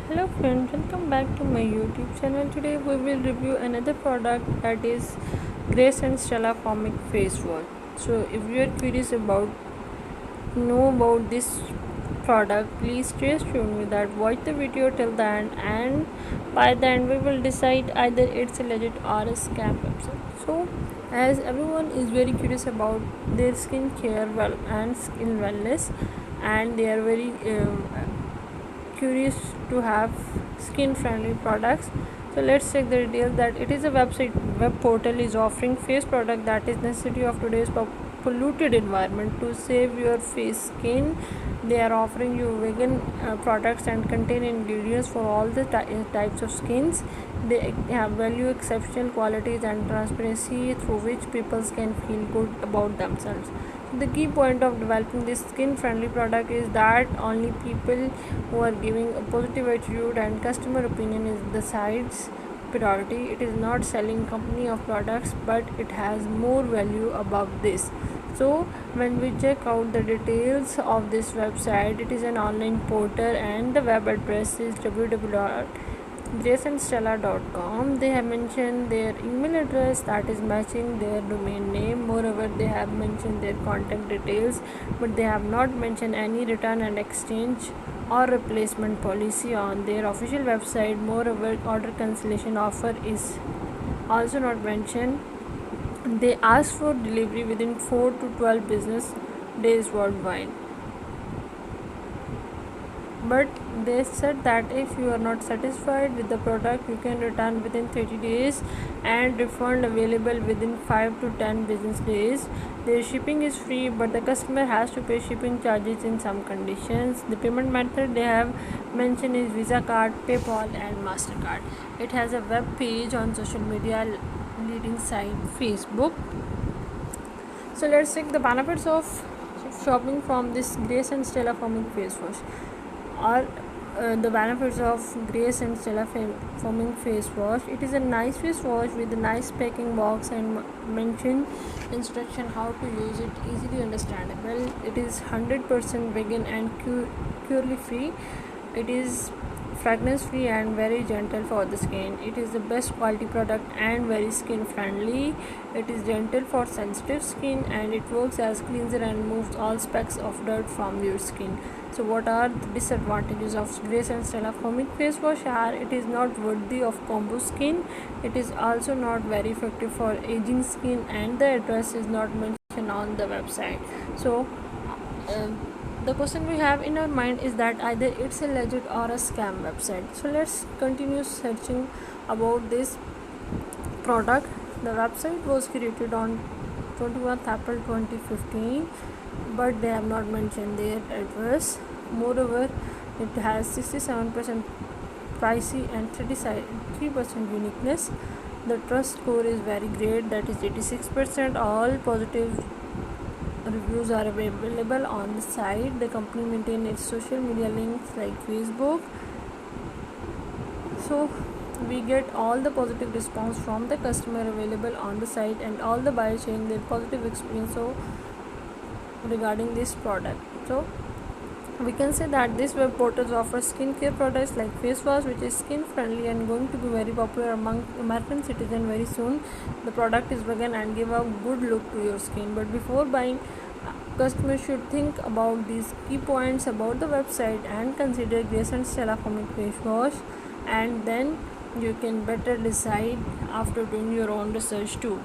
Hello friends, welcome back to my YouTube channel. Today we will review another product that is Grace and Stella Formic Face Wash. So if you are curious about know about this product, please stay tuned with that. Watch the video till the end, and by the end we will decide either it's a legit or a scam website. So as everyone is very curious about their skin care and skin wellness, and they are very curious to have skin friendly products, so let's check the details. That it is a web portal is offering face product that is necessity of today's polluted environment to save your face skin. They are offering you vegan products and contain ingredients for all the types of skins. They have value exceptional qualities and transparency through which people can feel good about themselves. The key point of developing this skin friendly product is that only people who are giving a positive attitude and customer opinion is the side's priority. It is not selling company of products, but it has more value above this. So when we check out the details of this website, it is an online portal and the web address is www.graceandstella.com. They have mentioned their email address that is matching their domain name. Moreover, they have mentioned their contact details, but they have not mentioned any return and exchange or replacement policy on their official website. Moreover, order cancellation offer is also not mentioned. They ask for delivery within 4 to 12 business days worldwide, but they said that if you are not satisfied with the product, you can return within 30 days and refund available within 5 to 10 business days. Their shipping is free, but the customer has to pay shipping charges in some conditions. The payment method they have mentioned is Visa card, PayPal and MasterCard. It has a web page on social media leading site Facebook. So let's check the benefits of shopping from this Grace and Stella Foaming face wash. Or the benefits of Grace and Stella Foaming face wash. It is a nice face wash with a nice packing box and mention instruction how to use it, easily understandable. It is 100% vegan and cruelty free. It is fragrance free and very gentle for the skin. It is the best quality product and very skin friendly. It is gentle for sensitive skin and it works as cleanser and removes all specks of dirt from your skin. So what are the disadvantages of Grace and Stella Foaming face wash? It is not worthy of combo skin. It is also not very effective for aging skin, and the address is not mentioned on the website. So the question we have in our mind is that either it's a legit or a scam website. So let's continue searching about this product. The website was created on 21st April 2015, but they have not mentioned their address. Moreover, it has 67% pricey and 33% uniqueness. The trust score is very great, that is 86%. All positive reviews are available on the site. The company maintains its social media links like Facebook. So we get all the positive response from the customer available on the site, and all the buyers sharing their positive experience regarding this product. So we can say that this web portal offers skincare products like face wash, which is skin friendly and going to be very popular among American citizens very soon. The product is vegan and give a good look to your skin. But before buying, customers should think about these key points about the website and consider Grace and Stella Foaming face wash, and then you can better decide after doing your own research too.